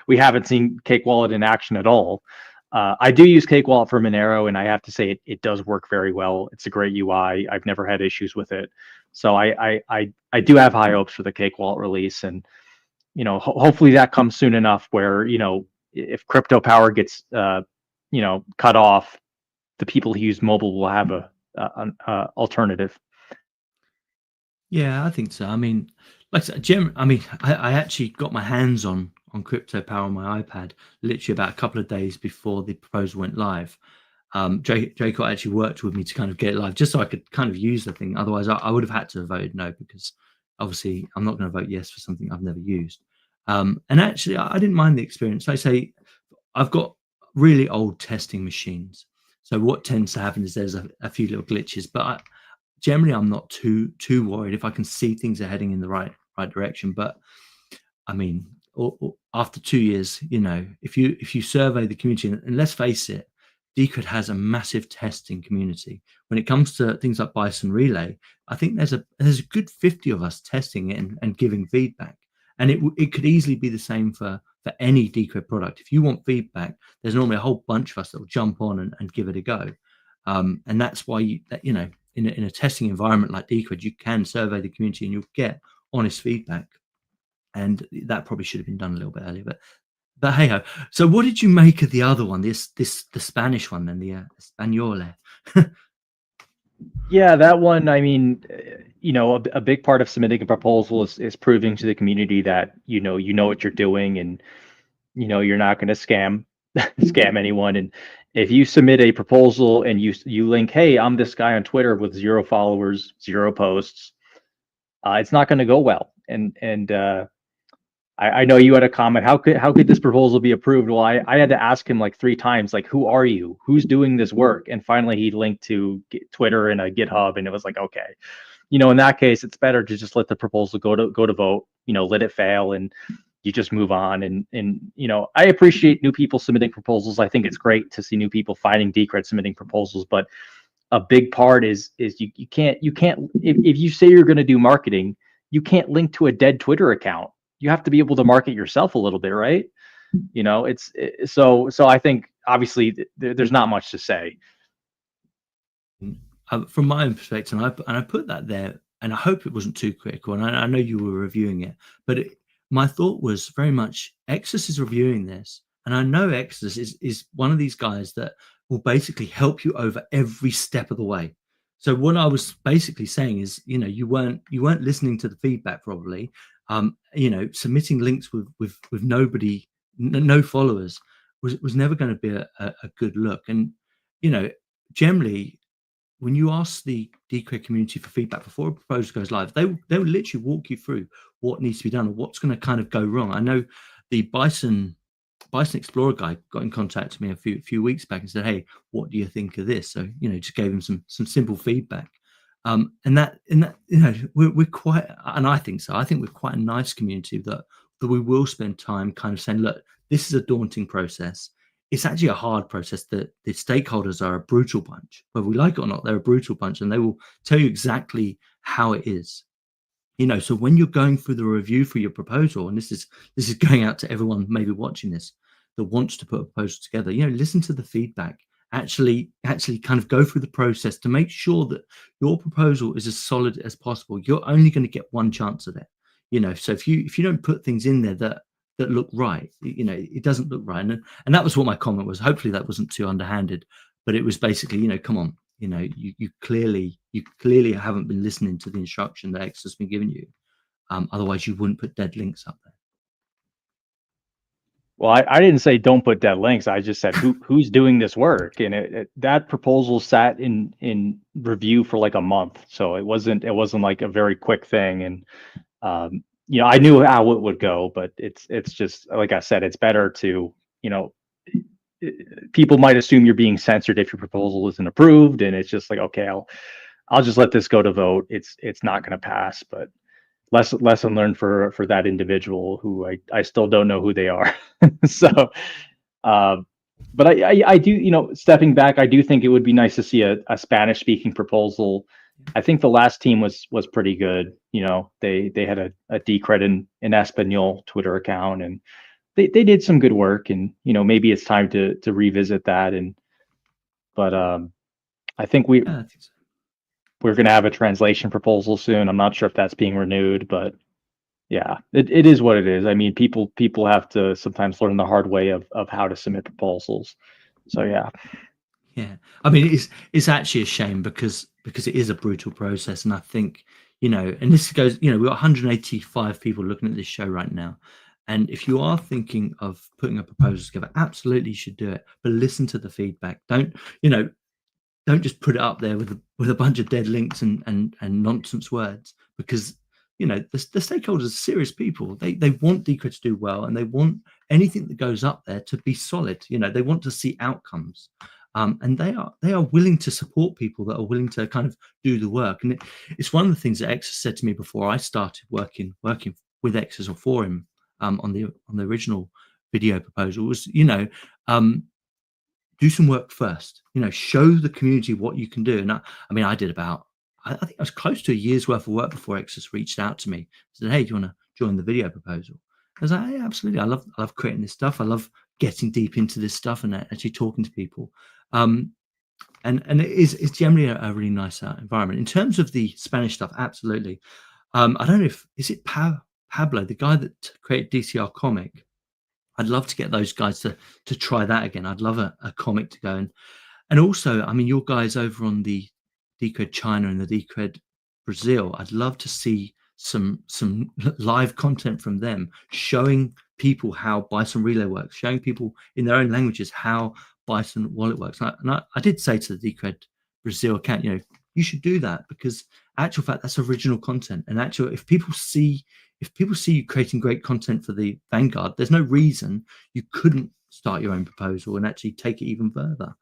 we haven't seen Cake Wallet in action at all. I do use Cake Wallet for Monero, and I have to say it does work very well. It's a great UI. I've never had issues with it. So I do have high hopes for the Cake Wallet release, and hopefully that comes soon enough where if Crypto Power gets cut off, the people who use mobile will have an alternative. Yeah, I think so. I mean, like I said, I mean, I actually got my hands on Crypto Power on my iPad literally about a couple of days before the proposal went live. Draco actually worked with me to kind of get it live, just so I could kind of use the thing. Otherwise, I would have had to have voted no, because obviously I'm not going to vote yes for something I've never used. And actually, I didn't mind the experience. Like I say, I've got really old testing machines. So what tends to happen is there's a few little glitches, but generally I'm not too worried if I can see things are heading in the right direction. But I mean, after 2 years, if you survey the community, and let's face it, Decred has a massive testing community. When it comes to things like Bison Relay, I think there's a good 50 of us testing it and giving feedback. And it could easily be the same for any Decred product. If you want feedback, there's normally a whole bunch of us that will jump on and give it a go. And that's why in a testing environment like Decred, you can survey the community and you'll get honest feedback. And that probably should have been done a little bit earlier, but hey ho. So what did you make of the other one, the Spanish one, then, the Españole? Yeah, that one, I mean, a big part of submitting a proposal is proving to the community that you know what you're doing, and you're not going to scam anyone. And if you submit a proposal and you link, hey, I'm this guy on Twitter with 0 followers, 0 posts, it's not going to go well. And I know you had a comment. How could this proposal be approved? Well, I had to ask him like 3 times, like, who are you? Who's doing this work? And finally, he linked to Twitter and a GitHub, and it was like, okay, in that case, it's better to just let the proposal go to vote. Let it fail, and you just move on. And I appreciate new people submitting proposals. I think it's great to see new people finding Decred submitting proposals, but a big part is you can't if you say you're going to do marketing, you can't link to a dead Twitter account. You have to be able to market yourself a little bit, right? So I think obviously there's not much to say. From my own perspective, and I put that there, and I hope it wasn't too critical. And I know you were reviewing it, but my thought was very much Exodus is reviewing this, and I know Exodus is one of these guys that will basically help you over every step of the way. So what I was basically saying is, you weren't listening to the feedback probably. Submitting links with nobody, no followers, was never going to be a good look. And generally, when you ask the Decred community for feedback before a proposal goes live, they'll literally walk you through what needs to be done or what's going to kind of go wrong. I know the Bison Explorer guy got in contact with me a few weeks back and said, "Hey, what do you think of this?" So just gave him some simple feedback. And that we're quite, and I think so. I think we're quite a nice community that we will spend time kind of saying, "Look, this is a daunting process. It's actually a hard process. That the stakeholders are a brutal bunch, whether we like it or not. They're a brutal bunch, and they will tell you exactly how it is. So when you're going through the review for your proposal, and this is going out to everyone maybe watching this that wants to put a proposal together, listen to the feedback. Actually kind of go through the process to make sure that your proposal is as solid as possible. You're only going to get one chance at it. So if you don't put things in there that look right, it doesn't look right. And that was what my comment was. Hopefully that wasn't too underhanded, but it was basically, come on, you clearly haven't been listening to the instruction that X has been giving you. Otherwise you wouldn't put dead links up there. Well, I didn't say don't put dead links. I just said who's doing this work, and that proposal sat in review for like a month, so it wasn't like a very quick thing. And I knew how it would go, but it's just like I said, it's better to people might assume you're being censored if your proposal isn't approved, and it's just like, okay, I'll just let this go to vote. It's not going to pass, but lesson learned for that individual who I still don't know who they are. So, but I do, stepping back, I do think it would be nice to see a Spanish speaking proposal. I think the last team was pretty good. They had a Decred in Espanol Twitter account, and they did some good work. And maybe it's time to revisit that. But I think Yeah, I think so. we're going to have a translation proposal soon. I'm not sure if that's being renewed, but yeah, it is what it is. I mean, people have to sometimes learn the hard way of how to submit proposals. So yeah. Yeah, I mean, it's actually a shame because it is a brutal process, and I think And this goes, we've got 185 people looking at this show right now. And if you are thinking of putting a proposal together, absolutely you should do it. But listen to the feedback. Don't just put it up there with a bunch of dead links and nonsense words, because the stakeholders are serious people. They want Decred to do well, and they want anything that goes up there to be solid. They want to see outcomes, and they are willing to support people that are willing to kind of do the work. And it's one of the things that X said to me before I started working with X or for him, on the original video proposal was, um, do some work first. Show the community what you can do. And I did about, I think I was close to a year's worth of work before Exodus reached out to me, said, "Hey, do you want to join the video proposal?" I was like, "Hey, absolutely. I love creating this stuff. I love getting deep into this stuff and actually talking to people." And it's generally a really nice environment. In terms of the Spanish stuff, absolutely. I don't know is it Pablo, the guy that created DCR Comic. I'd love to get those guys to try that again. I'd love a comic to go and also, your guys over on the Decred China and the Decred Brazil, I'd love to see some live content from them, showing people how Bison Relay works, showing people in their own languages how Bison Wallet works. I did say to the Decred Brazil account, you should do that, because actual fact, that's original content. And if people see you creating great content for the Vanguard, there's no reason you couldn't start your own proposal and actually take it even further.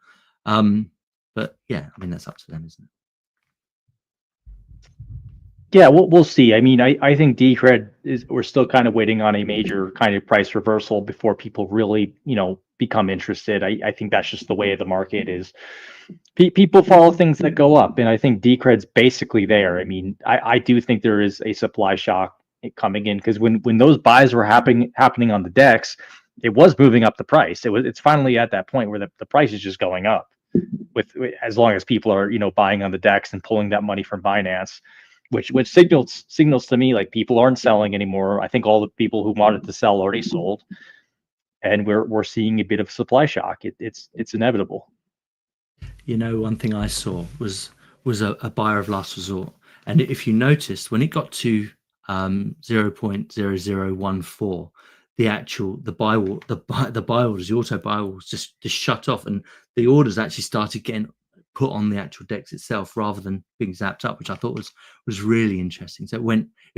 But yeah, that's up to them, isn't it? Yeah, we'll see. I think Decred we're still kind of waiting on a major kind of price reversal before people really, become interested. I think that's just the way of the market is. People follow things that go up, and I think Decred's basically there. I do think there is a supply shock coming in, because when those buys were happening on the decks, it was moving up the price. It's finally at that point where the price is just going up, with as long as people are buying on the decks and pulling that money from Binance, which signals to me like people aren't selling anymore. I think all the people who wanted to sell already sold, and we're seeing a bit of supply shock. It's inevitable. One thing I saw was a buyer of last resort, and if you noticed, when it got to 0.0014, the buy orders, the auto buy orders just shut off, and the orders actually started getting put on the actual decks itself rather than being zapped up, which I thought was really interesting. So it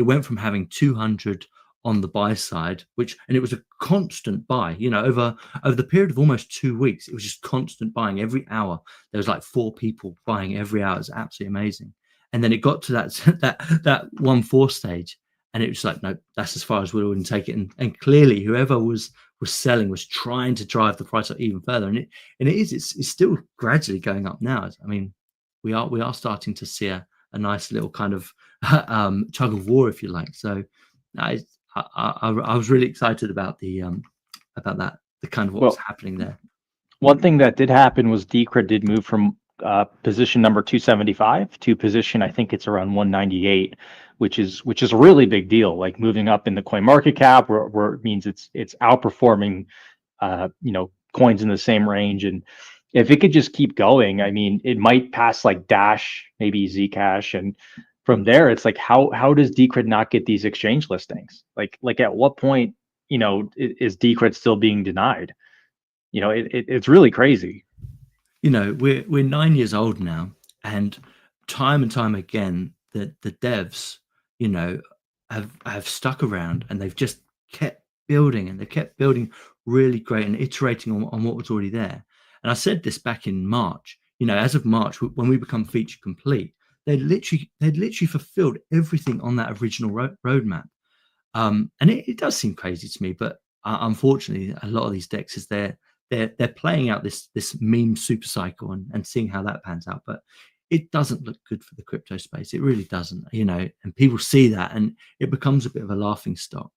went from having 200 on the buy side, and it was a constant buy, over the period of almost 2 weeks. It was just constant buying every hour. There was like 4 people buying every hour. It's absolutely amazing. And then it got to that 1.4 stage, and it was like, no, that's as far as we're willing to take it. And clearly, whoever was selling was trying to drive the price up even further. And it's still gradually going up now. We are starting to see a nice little kind of tug of war, if you like. So I was really excited about that, the kind of what's happening there. One thing that did happen was Decred did move from position number 275 to position, I think it's around 198, which is a really big deal. Like moving up in the coin market cap, where it means it's outperforming, coins in the same range. And if it could just keep going, it might pass like Dash, maybe Zcash, and from there, it's like how does Decred not get these exchange listings? Like at what point, is Decred still being denied? It's really crazy. We're 9 years old now, and time again, the devs, have stuck around, and they've just kept building, and they kept building really great and iterating on what was already there. And I said this back in March. As of March, when we become feature complete, they'd literally fulfilled everything on that original roadmap. And it does seem crazy to me, but unfortunately, a lot of these decks is they're playing out this meme super cycle and seeing how that pans out. But it doesn't look good for the crypto space. It really doesn't, and people see that, and it becomes a bit of a laughing stock.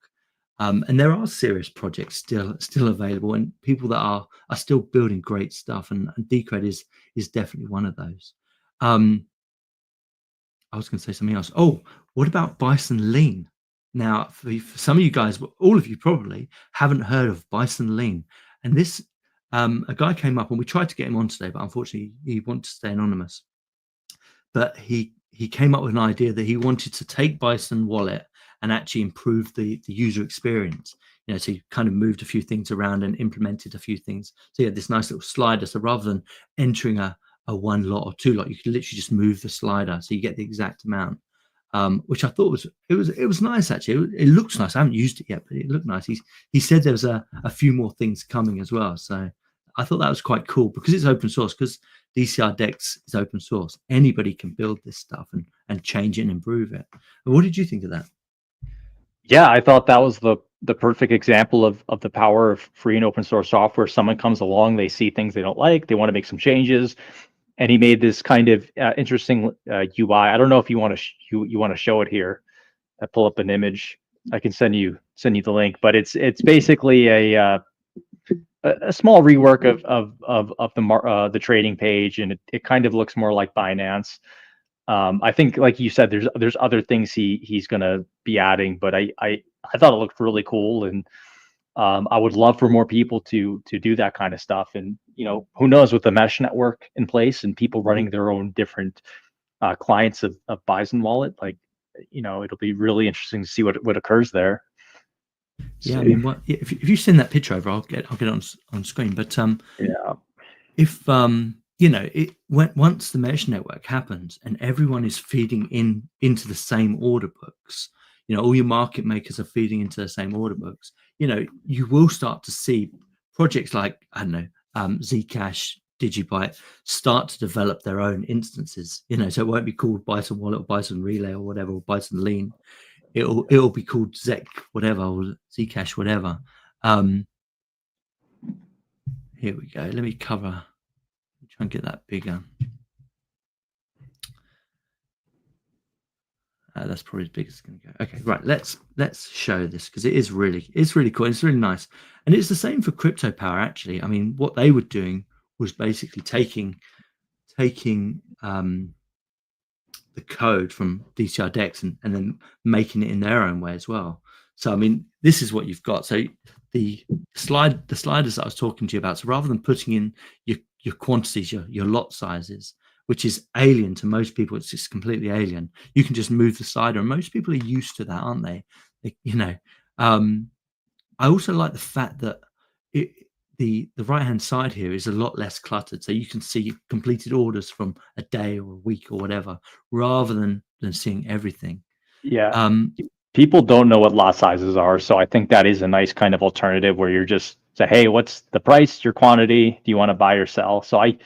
And there are serious projects still available, and people that are still building great stuff, and Decred is definitely one of those. I was going to say something else. Oh, what about Bison Lean? Now, for some of you guys, all of you probably haven't heard of Bison Lean. And this, a guy came up, and we tried to get him on today, but unfortunately he wanted to stay anonymous. But he he came up with an idea that he wanted to take Bison Wallet and actually improve the user experience. So he kind of moved a few things around and implemented a few things. So you had this nice little slider. So rather than entering a one lot or two lot, you could literally just move the slider so you get the exact amount. Which I thought was nice actually. It looks nice. I haven't used it yet, but it looked nice. He said there was a few more things coming as well. So I thought that was quite cool because it's open source. Because DCR Dex is open source, anybody can build this stuff and change it and improve it. But what did you think of that? Yeah, I thought that was the perfect example of the power of free and open source software. Someone comes along, they see things they don't like, they want to make some changes, and he made this kind of interesting UI. I don't know if you want to you want to show it here. I pull up an image. I can send you the link, but it's basically a small rework of the trading page, and it kind of looks more like Binance. I think, like you said, there's other things he's gonna be adding, but I thought it looked really cool, and I would love for more people to do that kind of stuff. And who knows, with the mesh network in place and people running their own different clients of Bison Wallet, like it'll be really interesting to see what occurs there. Yeah, I See. mean, if you send that picture over, I'll get it on screen. But Yeah. if once the mesh network happens and everyone is feeding into the same order books, all your market makers are feeding into the same order books, you will start to see projects like, I don't know, Zcash, Digibyte start to develop their own instances, so it won't be called Bison Wallet or Bison Relay or whatever, or Bison Lean. It'll be called Zec whatever, or Zcash whatever. Here we go. Let me try and get that bigger. That's probably as big as it's going to go. Okay, right. Let's show this because it's really cool. It's really nice, and it's the same for Crypto Power. Actually, I mean, what they were doing was basically taking the code from DCR Dex and then making it in their own way as well. So I mean, this is what you've got. So the sliders that I was talking to you about. So rather than putting in your quantities, your lot sizes, which is alien to most people, it's just completely alien. You can just move the slider, and most people are used to that, aren't they? I also like the fact that the right hand side here is a lot less cluttered, so you can see completed orders from a day or a week or whatever, rather than seeing everything. Yeah. People don't know what lot sizes are, so I think that is a nice kind of alternative where you're just say, hey, what's the price, your quantity, do you want to buy or sell? So I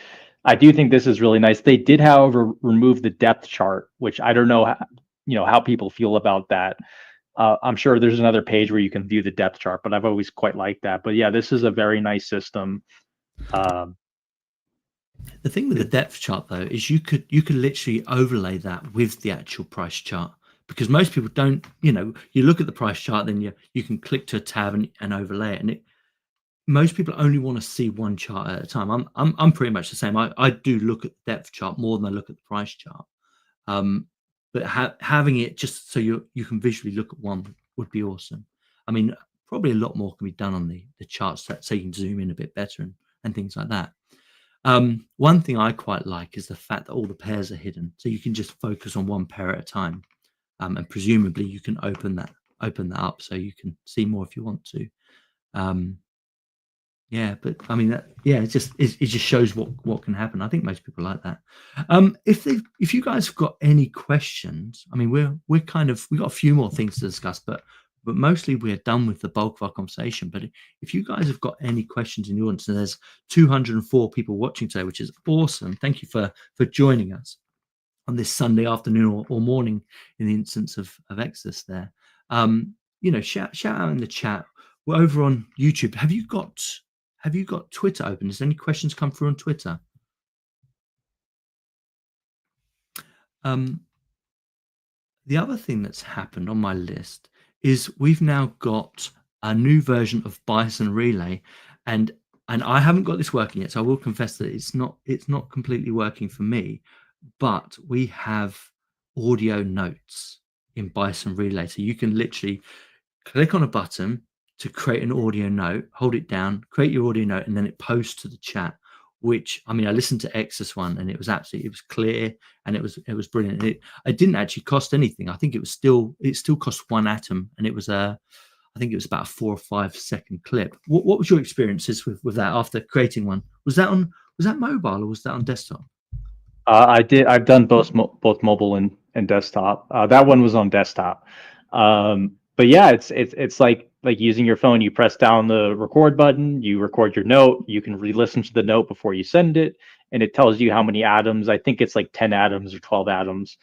do think this is really nice. They did, however, remove the depth chart, which I don't know how people feel about that. I'm sure there's another page where you can view the depth chart, but I've always quite liked that. But yeah, this is a very nice system. The thing with the depth chart though is you could literally overlay that with the actual price chart, because most people don't. You look at the price chart, then you can click to a tab and overlay it, and most people only want to see one chart at a time. I'm pretty much the same. I do look at the depth chart more than I look at the price chart. But having it just so you can visually look at one would be awesome. I mean, probably a lot more can be done on the charts so you can zoom in a bit better and things like that. One thing I quite like is the fact that all the pairs are hidden, so you can just focus on one pair at a time, and presumably you can open that up so you can see more if you want to. Yeah, but I mean, it just shows what can happen. I think most people like that. If you guys have got any questions, I mean, we've got a few more things to discuss, but mostly we're done with the bulk of our conversation. But if you guys have got any questions in the audience, and there's 204 people watching today, which is awesome. Thank you for joining us on this Sunday afternoon or morning in the instance of Exitus there. Shout out in the chat. We're over on YouTube. Have you got Twitter open? Has any questions come through on Twitter? The other thing that's happened on my list is we've now got a new version of Bison Relay, and I haven't got this working yet, so I will confess that it's not completely working for me, but we have audio notes in Bison Relay, so you can literally click on a button to create an audio note, hold it down, create your audio note, and then it posts to the chat. which, I mean, I listened to Exodus one and it was clear and it was brilliant. It didn't actually cost anything. I think it still cost 1 atom, and it was I think it was about a 4 or 5 second clip. What was your experiences with that after creating one? Was that mobile or was that on desktop? I've done both mobile and desktop. That one was on desktop. But yeah, it's like using your phone. You press down the record button, you record your note, you can re-listen to the note before you send it, and it tells you how many atoms. I think it's like 10 atoms or 12 atoms.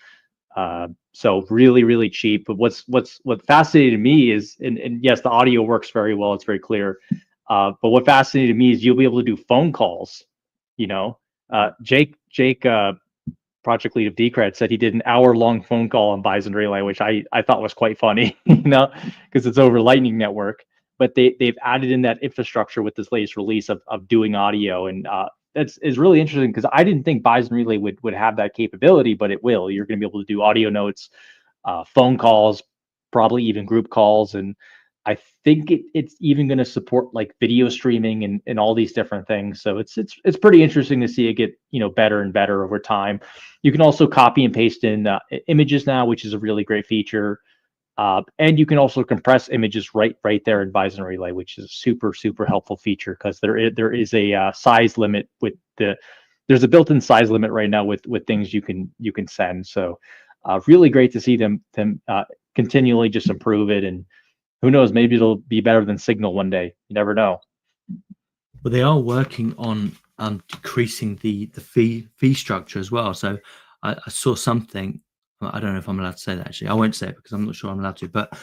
So really, really cheap. But what fascinated me is, and yes, the audio works very well. It's very clear. But what fascinated me is you'll be able to do phone calls. You know, Jake, project lead of Decred, said he did an hour-long phone call on Bison Relay, which I thought was quite funny, because it's over Lightning Network. But they've added in that infrastructure with this latest release of doing audio, and that's is really interesting because I didn't think Bison Relay would have that capability, but it will. You're going to be able to do audio notes, phone calls, probably even group calls, and I think it's even going to support like video streaming and all these different things. So it's pretty interesting to see it get better and better over time. You can also copy and paste in images now, which is a really great feature. And you can also compress images right there in Bison Relay, which is a super helpful feature because there is a size limit with there's a built-in size limit right now with things you can send. So really great to see them continually just improve it, and who knows, maybe it'll be better than Signal one day. You never know. But they are working on decreasing the fee structure as well. So I saw something. I don't know if I'm allowed to say that, actually. I won't say it because I'm not sure I'm allowed to. But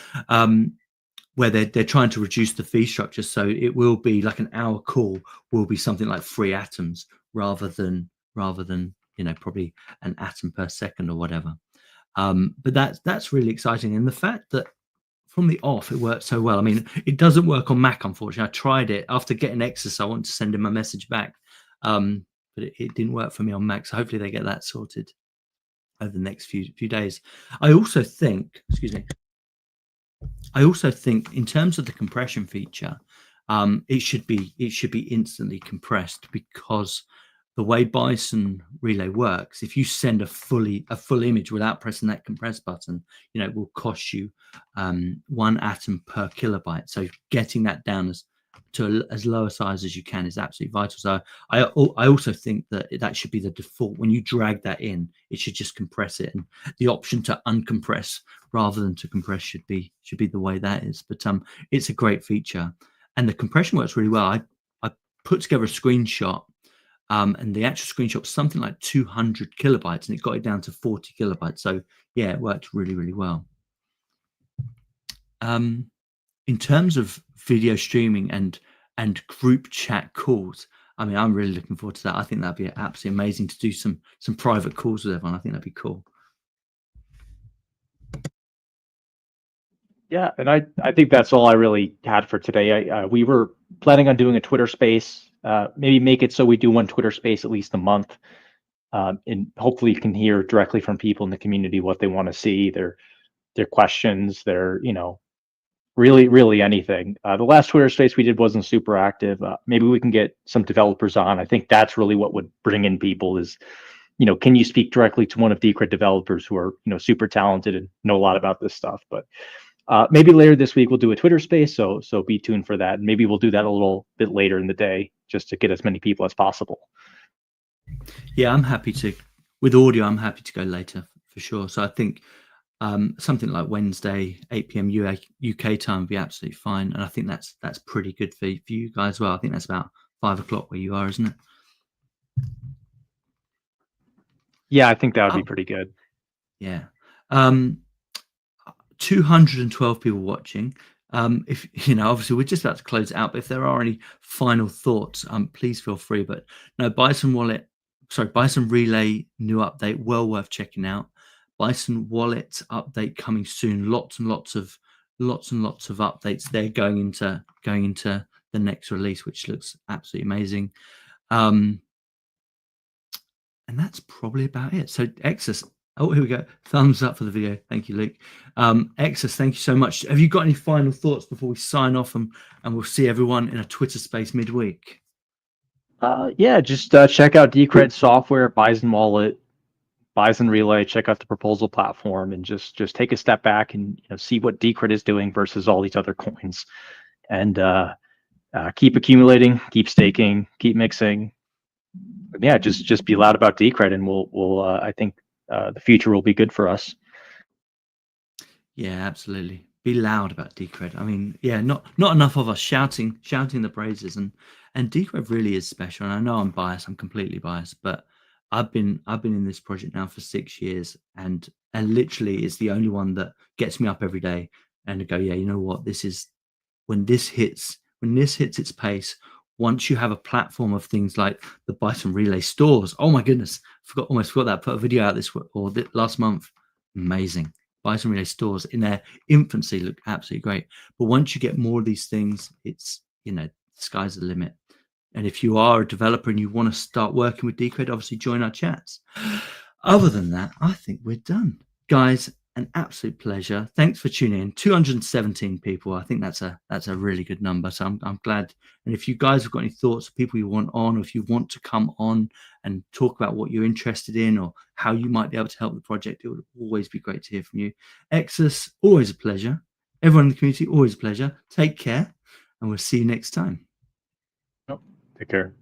where they're trying to reduce the fee structure, so it will be like an hour call will be something like 3 atoms rather than probably an atom per second or whatever. But that's really exciting, and the fact that from the off it worked so well. I mean, it doesn't work on Mac, unfortunately. I tried it after getting Exodus. I want to send him a message back, but it didn't work for me on Mac. So hopefully they get that sorted over the next few days. I also think in terms of the compression feature, it should be instantly compressed, because the way Bison Relay works, if you send a full image without pressing that compress button, it will cost you 1 atom per kilobyte. So getting that down to as low a size as you can is absolutely vital. So I also think that should be the default. When you drag that in, it should just compress it, and the option to uncompress rather than to compress should be the way that is. But it's a great feature, and the compression works really well. I put together a screenshot. And the actual screenshot was something like 200 kilobytes, and it got it down to 40 kilobytes. So yeah, it worked really, really well. In terms of video streaming and group chat calls, I mean, I'm really looking forward to that. I think that'd be absolutely amazing to do some private calls with everyone. I think that'd be cool. Yeah, and I think that's all I really had for today. We were planning on doing a Twitter space, maybe make it so we do one Twitter space at least a month, and hopefully you can hear directly from people in the community what they want to see, their questions, their really anything. The last Twitter space we did wasn't super active. Maybe we can get some developers on. I think that's really what would bring in people is, can you speak directly to one of Decred developers who are super talented and know a lot about this stuff. But maybe later this week we'll do a Twitter space, so be tuned for that. And maybe we'll do that a little bit later in the day just to get as many people as possible. Yeah, I'm happy to. With audio, I'm happy to go later for sure. So I think something like Wednesday, 8 p.m. UK time would be absolutely fine. And I think that's pretty good for you guys as well. I think that's about 5 o'clock where you are, isn't it? Yeah, I think that would be pretty good. Yeah. 212 people watching. If obviously we're just about to close it out, but if there are any final thoughts, please feel free. But no, Bison Relay new update, well worth checking out. Bison Wallet update coming soon. Lots and lots of updates there going into the next release, which looks absolutely amazing. And that's probably about it. So Exodus. Oh, here we go. Thumbs up for the video. Thank you, Luke. Exodus, thank you so much. Have you got any final thoughts before we sign off, and we'll see everyone in a Twitter space midweek? Yeah, just check out Decred software, Bison Wallet, Bison Relay. Check out the proposal platform, and just take a step back and see what Decred is doing versus all these other coins, and keep accumulating, keep staking, keep mixing. But yeah, just be loud about Decred, and we'll I think the future will be good for us. Yeah, absolutely. Be loud about Decred. I mean, yeah, not enough of us shouting the praises, and Decred really is special. And I know I'm biased. I'm completely biased, but I've been in this project now for 6 years, and literally it's the only one that gets me up every day and to go, yeah, you know what, this is when this hits its pace. Once you have a platform of things like the Bison Relay stores, oh my goodness, almost forgot that. Put a video out last month. Amazing. Bison Relay stores in their infancy look absolutely great. But once you get more of these things, it's, sky's the limit. And if you are a developer and you want to start working with Decred, obviously join our chats. Other than that, I think we're done. Guys, an absolute pleasure. Thanks for tuning in. 217 people. I think that's a really good number. So I'm glad. And if you guys have got any thoughts, people you want on, or if you want to come on and talk about what you're interested in or how you might be able to help the project, it would always be great to hear from you. Exodus, always a pleasure. Everyone in the community, always a pleasure. Take care, and we'll see you next time. Take care.